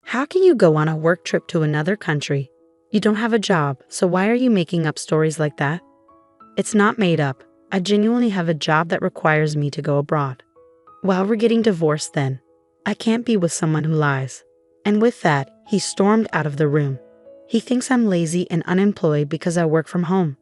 How can you go on a work trip to another country? You don't have a job, so why are you making up stories like that? It's not made up. I genuinely have a job that requires me to go abroad. Well, we're getting divorced then. I can't be with someone who lies. And with that, he stormed out of the room. He thinks I'm lazy and unemployed because I work from home.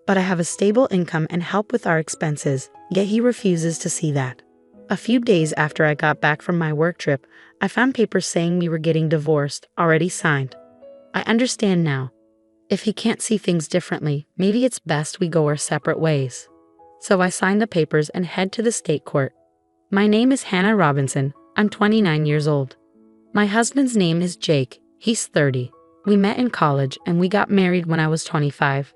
But I have a stable income and help with our expenses, yet he refuses to see that. A few days after I got back from my work trip, I found papers saying we were getting divorced, already signed. I understand now. If he can't see things differently, maybe it's best we go our separate ways. So I signed the papers and head to the state court. My name is Hannah Robinson. I'm 29 years old. My husband's name is Jake. He's 30. We met in college and we got married when I was 25.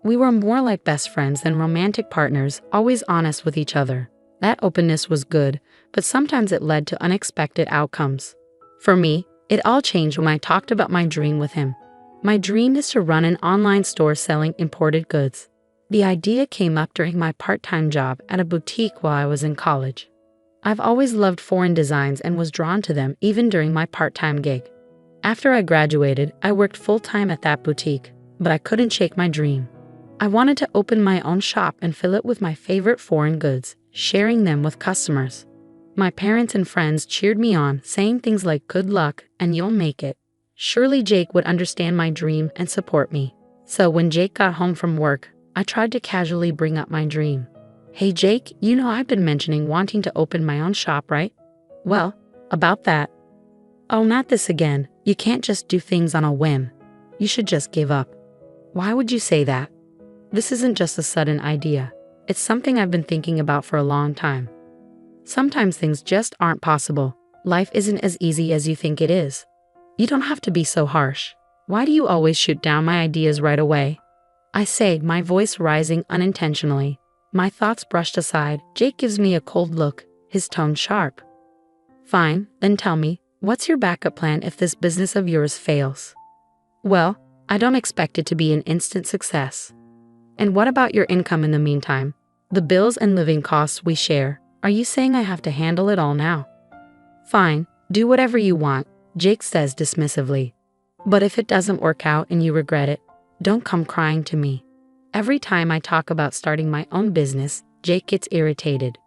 We were more like best friends than romantic partners, always honest with each other. That openness was good, but sometimes it led to unexpected outcomes. For me, it all changed when I talked about my dream with him. My dream is to run an online store selling imported goods. The idea came up during my part-time job at a boutique while I was in college. I've always loved foreign designs and was drawn to them even during my part-time gig. After I graduated, I worked full-time at that boutique, but I couldn't shake my dream. I wanted to open my own shop and fill it with my favorite foreign goods, sharing them with customers. My parents and friends cheered me on, saying things like "good luck" and "you'll make it." Surely Jake would understand my dream and support me. So when Jake got home from work, I tried to casually bring up my dream. "Hey Jake, you know I've been mentioning wanting to open my own shop, right?" "Well, about that." "Oh, not this again. You can't just do things on a whim. You should just give up." "Why would you say that?" "This isn't just a sudden idea. It's something I've been thinking about for a long time. Sometimes things just aren't possible. Life isn't as easy as you think it is. You don't have to be so harsh. Why do you always shoot down my ideas right away?" I say, my voice rising unintentionally. My thoughts brushed aside. Jake gives me a cold look, his tone sharp. "Fine, then tell me, what's your backup plan if this business of yours fails?" "Well, I don't expect it to be an instant success." "And what about your income in the meantime? The bills and living costs we share. Are you saying I have to handle it all now?" "Fine, do whatever you want," Jake says dismissively. "But if it doesn't work out and you regret it, don't come crying to me." Every time I talk about starting my own business, Jake gets irritated.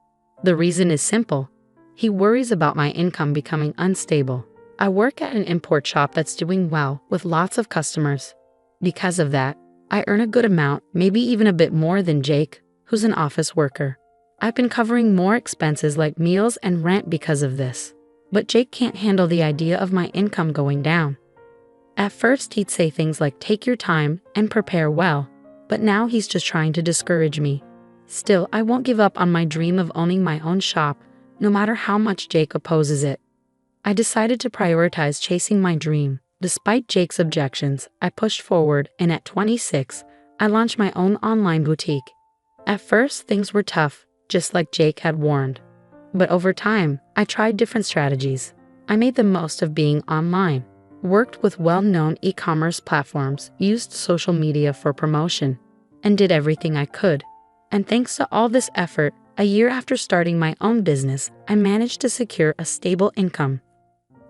The reason is simple. He worries about my income becoming unstable. I work at an import shop that's doing well with lots of customers. Because of that, I earn a good amount, maybe even a bit more than Jake, who's an office worker. I've been covering more expenses like meals and rent because of this. But Jake can't handle the idea of my income going down. At first he'd say things like "take your time" and "prepare well," but now he's just trying to discourage me. Still, I won't give up on my dream of owning my own shop, no matter how much Jake opposes it. I decided to prioritize chasing my dream. Despite Jake's objections, I pushed forward, and at 26, I launched my own online boutique. At first, things were tough, just like Jake had warned. But over time, I tried different strategies. I made the most of being online, worked with well-known e-commerce platforms, used social media for promotion, and did everything I could. And thanks to all this effort, a year after starting my own business, I managed to secure a stable income.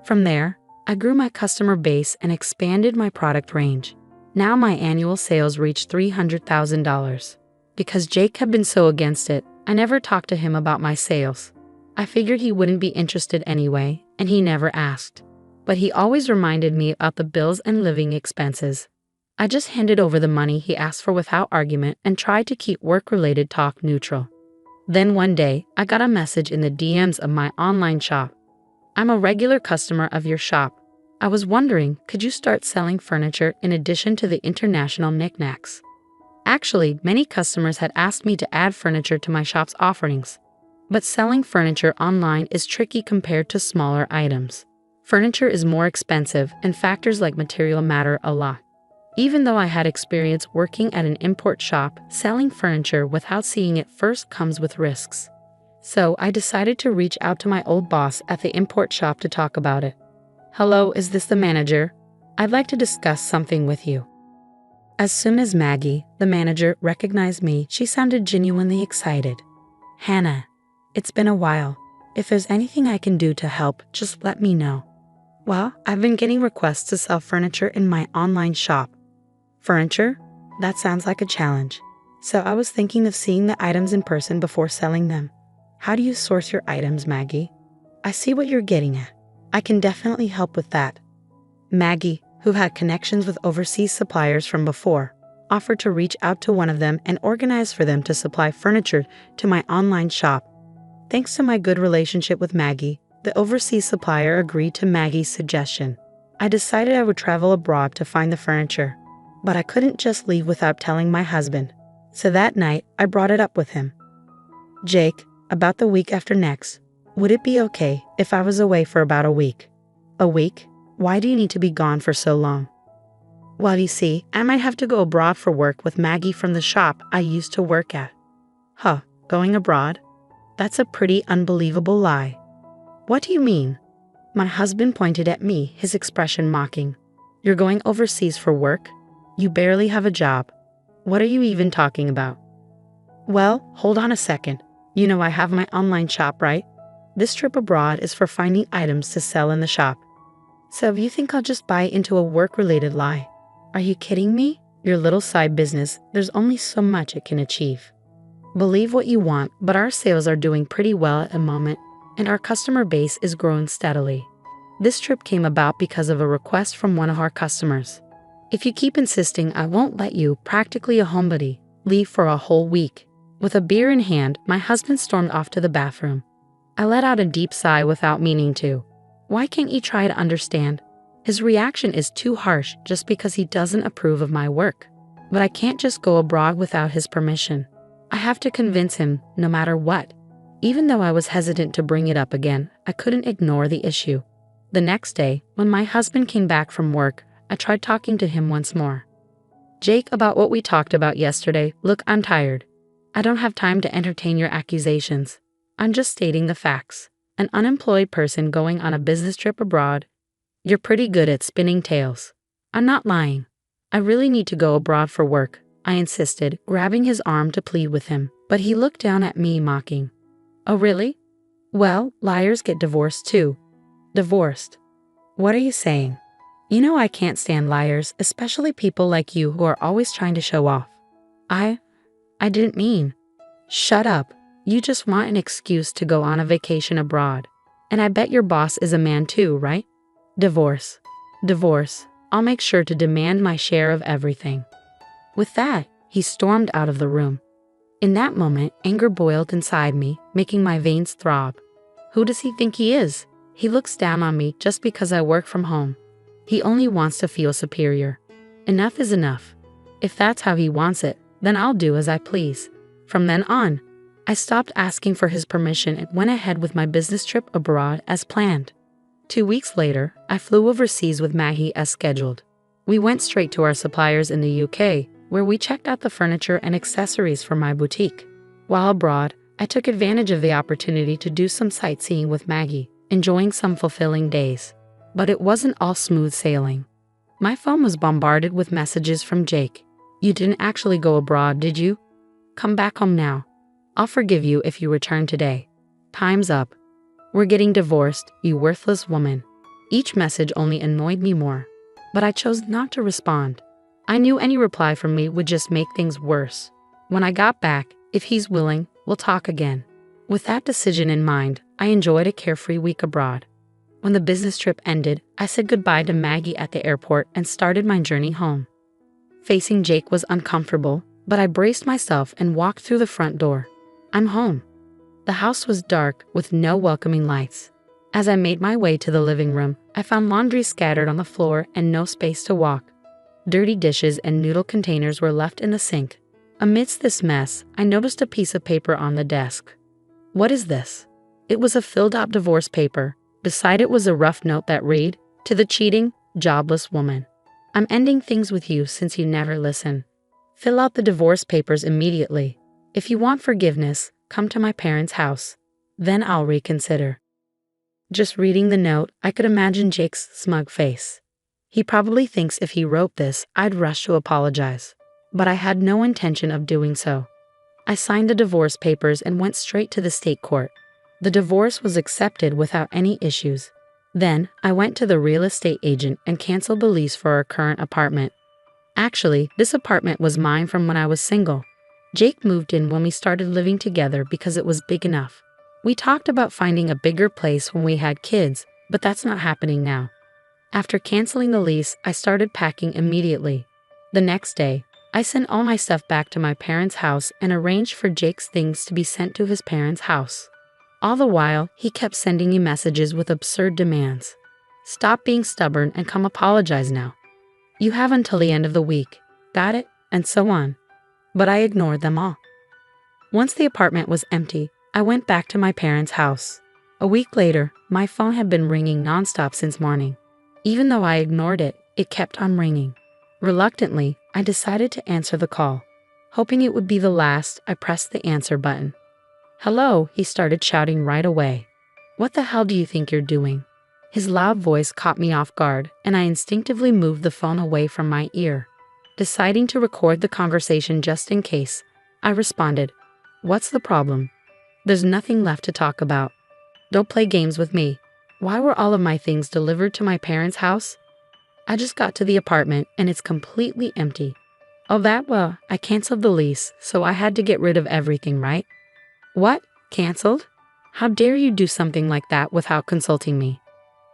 From there, I grew my customer base and expanded my product range. Now my annual sales reached $300,000. Because Jake had been so against it, I never talked to him about my sales. I figured he wouldn't be interested anyway, and he never asked. But he always reminded me about the bills and living expenses. I just handed over the money he asked for without argument and tried to keep work-related talk neutral. Then one day, I got a message in the DMs of my online shop. "I'm a regular customer of your shop. I was wondering, could you start selling furniture in addition to the international knickknacks?" Actually, many customers had asked me to add furniture to my shop's offerings. But selling furniture online is tricky compared to smaller items. Furniture is more expensive, and factors like material matter a lot. Even though I had experience working at an import shop, selling furniture without seeing it first comes with risks. So I decided to reach out to my old boss at the import shop to talk about it. "Hello, is this the manager? I'd like to discuss something with you." As soon as Maggie, the manager, recognized me, she sounded genuinely excited. "Hannah, it's been a while. If there's anything I can do to help, just let me know." Well, I've been getting requests to sell furniture in my online shop. Furniture? That sounds like a challenge. So I was thinking of seeing the items in person before selling them. How do you source your items, Maggie? I see what you're getting at. I can definitely help with that. Maggie, who had connections with overseas suppliers from before, offered to reach out to one of them and organize for them to supply furniture to my online shop. Thanks to my good relationship with Maggie, the overseas supplier agreed to Maggie's suggestion. I decided I would travel abroad to find the furniture, but I couldn't just leave without telling my husband. So that night, I brought it up with him. Jake, about the week after next, would it be okay if I was away for about a week? A week? Why do you need to be gone for so long? Well, you see, I might have to go abroad for work with Maggie from the shop I used to work at. Huh, going abroad? That's a pretty unbelievable lie. What do you mean? My husband pointed at me, his expression mocking. You're going overseas for work? You barely have a job. What are you even talking about? Well, hold on a second. You know I have my online shop, right? This trip abroad is for finding items to sell in the shop. So if you think I'll just buy into a work-related lie, are you kidding me? Your little side business, there's only so much it can achieve. Believe what you want, but our sales are doing pretty well at the moment, and our customer base is growing steadily. This trip came about because of a request from one of our customers. If you keep insisting I won't let you, practically a homebody, leave for a whole week. With a beer in hand, my husband stormed off to the bathroom. I let out a deep sigh without meaning to. Why can't you try to understand? His reaction is too harsh just because he doesn't approve of my work. But I can't just go abroad without his permission. I have to convince him, no matter what. Even though I was hesitant to bring it up again, I couldn't ignore the issue. The next day, when my husband came back from work, I tried talking to him once more. Jake, about what we talked about yesterday, look, I'm tired. I don't have time to entertain your accusations. I'm just stating the facts. An unemployed person going on a business trip abroad. You're pretty good at spinning tales. I'm not lying. I really need to go abroad for work, I insisted, grabbing his arm to plead with him, but he looked down at me mocking. Oh really? Well, liars get divorced too. Divorced? What are you saying? You know I can't stand liars, especially people like you who are always trying to show off. I didn't mean. Shut up. You just want an excuse to go on a vacation abroad. And I bet your boss is a man too, right? Divorce. Divorce. I'll make sure to demand my share of everything. With that, he stormed out of the room. In that moment, anger boiled inside me, making my veins throb. Who does he think he is? He looks down on me just because I work from home. He only wants to feel superior. Enough is enough. If that's how he wants it, then I'll do as I please. From then on, I stopped asking for his permission and went ahead with my business trip abroad as planned. 2 weeks later, I flew overseas with Maggie as scheduled. We went straight to our suppliers in the UK, where we checked out the furniture and accessories for my boutique. While abroad, I took advantage of the opportunity to do some sightseeing with Maggie, enjoying some fulfilling days. But it wasn't all smooth sailing. My phone was bombarded with messages from Jake. You didn't actually go abroad, did you? Come back home now. I'll forgive you if you return today. Time's up. We're getting divorced, you worthless woman. Each message only annoyed me more, but I chose not to respond. I knew any reply from me would just make things worse. When I got back, if he's willing, we'll talk again. With that decision in mind, I enjoyed a carefree week abroad. When the business trip ended, I said goodbye to Maggie at the airport and started my journey home. Facing Jake was uncomfortable, but I braced myself and walked through the front door. I'm home. The house was dark with no welcoming lights. As I made my way to the living room, I found laundry scattered on the floor and no space to walk. Dirty dishes and noodle containers were left in the sink. Amidst this mess, I noticed a piece of paper on the desk. What is this? It was a filled-out divorce paper. Beside it was a rough note that read, "To the cheating, jobless woman. I'm ending things with you since you never listen. Fill out the divorce papers immediately. If you want forgiveness, come to my parents' house. Then I'll reconsider." Just reading the note, I could imagine Jake's smug face. He probably thinks if he wrote this, I'd rush to apologize. But I had no intention of doing so. I signed the divorce papers and went straight to the state court. The divorce was accepted without any issues. Then, I went to the real estate agent and canceled the lease for our current apartment. Actually, this apartment was mine from when I was single. Jake moved in when we started living together because it was big enough. We talked about finding a bigger place when we had kids, but that's not happening now. After canceling the lease, I started packing immediately. The next day, I sent all my stuff back to my parents' house and arranged for Jake's things to be sent to his parents' house. All the while, he kept sending me messages with absurd demands. Stop being stubborn and come apologize now. You have until the end of the week. Got it? And so on. But I ignored them all. Once the apartment was empty, I went back to my parents' house. A week later, my phone had been ringing nonstop since morning. Even though I ignored it, it kept on ringing. Reluctantly, I decided to answer the call. Hoping it would be the last, I pressed the answer button. "Hello," he started shouting right away. "What the hell do you think you're doing?" His loud voice caught me off guard, and I instinctively moved the phone away from my ear. Deciding to record the conversation just in case, I responded, "What's the problem? There's nothing left to talk about. Don't play games with me. Why were all of my things delivered to my parents' house? I just got to the apartment and it's completely empty. Oh, well, I canceled the lease, so I had to get rid of everything, right?" "What? Canceled? How dare you do something like that without consulting me?"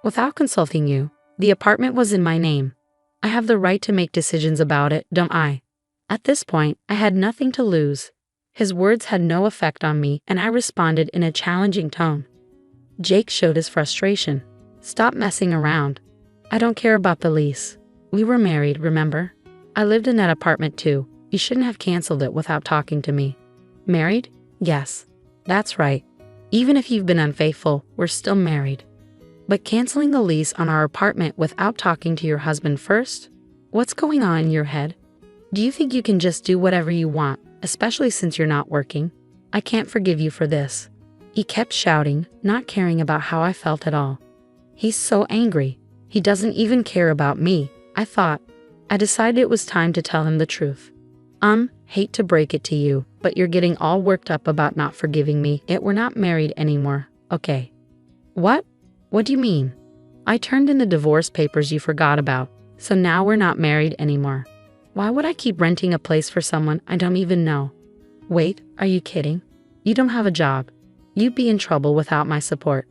"Without consulting you? The apartment was in my name. I have the right to make decisions about it, don't I?" At this point, I had nothing to lose. His words had no effect on me, and I responded in a challenging tone. Jake showed his frustration. "Stop messing around. I don't care about the lease. We were married, remember? I lived in that apartment too. You shouldn't have canceled it without talking to me." "Married? Yes. That's right. Even if you've been unfaithful, we're still married. But canceling the lease on our apartment without talking to your husband first? What's going on in your head? Do you think you can just do whatever you want, especially since you're not working? I can't forgive you for this." He kept shouting, not caring about how I felt at all. He's so angry. He doesn't even care about me, I thought. I decided it was time to tell him the truth. Hate to break it to you, but you're getting all worked up about not forgiving me. We're not married anymore, okay?" "What? What do you mean?" "I turned in the divorce papers you forgot about, so now we're not married anymore. Why would I keep renting a place for someone I don't even know?" "Wait, are you kidding? You don't have a job. You'd be in trouble without my support."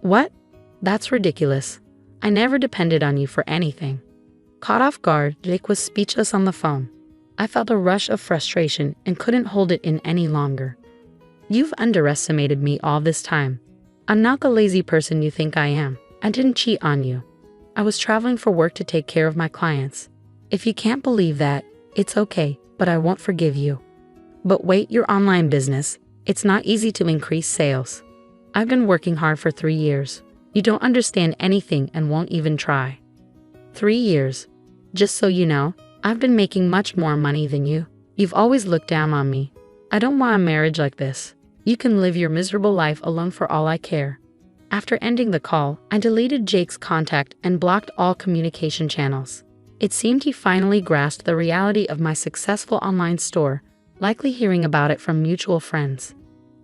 "What? That's ridiculous. I never depended on you for anything." Caught off guard, Jake was speechless on the phone. I felt a rush of frustration and couldn't hold it in any longer. "You've underestimated me all this time. I'm not the lazy person you think I am. I didn't cheat on you. I was traveling for work to take care of my clients. If you can't believe that, it's okay, but I won't forgive you." "But wait, your online business. It's not easy to increase sales. I've been working hard for 3 years. You don't understand anything and won't even try." 3 years. Just so you know, I've been making much more money than you. You've always looked down on me. I don't want a marriage like this. You can live your miserable life alone for all I care. After ending the call, I deleted Jake's contact and blocked all communication channels. It seemed he finally grasped the reality of my successful online store, likely hearing about it from mutual friends.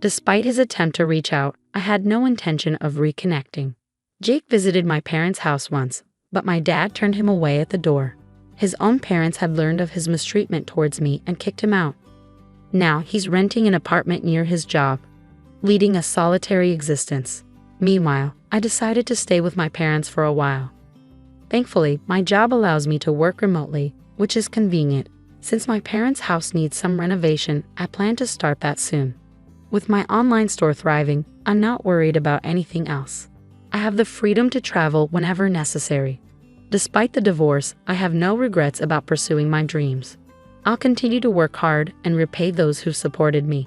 Despite his attempt to reach out, I had no intention of reconnecting. Jake visited my parents' house once, but my dad turned him away at the door. His own parents had learned of his mistreatment towards me and kicked him out. Now he's renting an apartment near his job, leading a solitary existence. Meanwhile, I decided to stay with my parents for a while. Thankfully, my job allows me to work remotely, which is convenient. Since my parents' house needs some renovation, I plan to start that soon. With my online store thriving, I'm not worried about anything else. I have the freedom to travel whenever necessary. Despite the divorce, I have no regrets about pursuing my dreams. I'll continue to work hard and repay those who supported me.